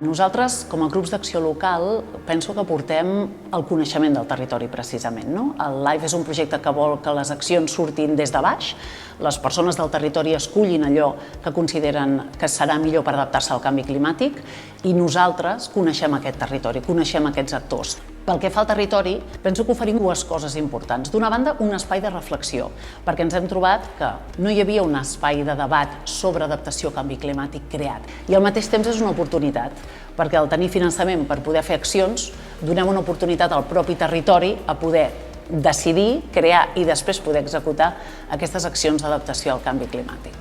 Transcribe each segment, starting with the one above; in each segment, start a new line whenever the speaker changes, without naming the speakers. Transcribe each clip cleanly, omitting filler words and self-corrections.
Nosaltres, com a grups d'acció local, penso que portem el coneixement del territori precisament. El LIFE és un projecte que vol que les accions surtin des de baix, les persones del territori escullin allò que consideren que serà millor per adaptar-se al canvi climàtic i nosaltres coneixem aquest territori, coneixem aquests actors. Pel que fa al territori, penso que oferim dues coses importants. D'una banda, un espai de reflexió, perquè ens hem trobat que no hi havia un espai de debat sobre adaptació al canvi climàtic creat. I al mateix temps és una oportunitat, perquè al tenir finançament per poder fer accions, donem una oportunitat al propi territori a poder decidir, crear i després poder executar aquestes accions d'adaptació al canvi climàtic.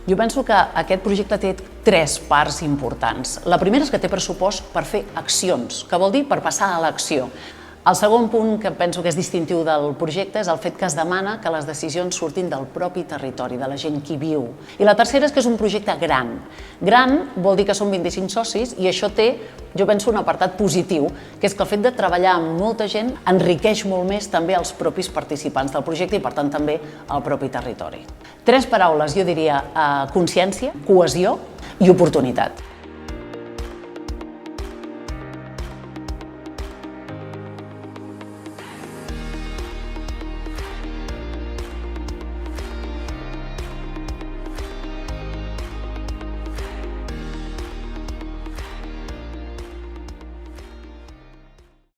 Jo penso que aquest projecte té tres parts importants. La primera és que té pressupost per fer accions, que vol dir per passar a l'acció. El segon punt que penso que és distintiu del projecte és el fet que es demana que les decisions surtin del propi territori, de la gent que hi viu. I la tercera és que és un projecte gran. Gran vol dir que són 25 socis i això té, jo penso, un apartat positiu, que és que el fet de treballar amb molta gent enriqueix molt més també els propis participants del projecte i, per tant, també el propi territori. Tres paraules, jo diria, consciència, cohesió i oportunitat.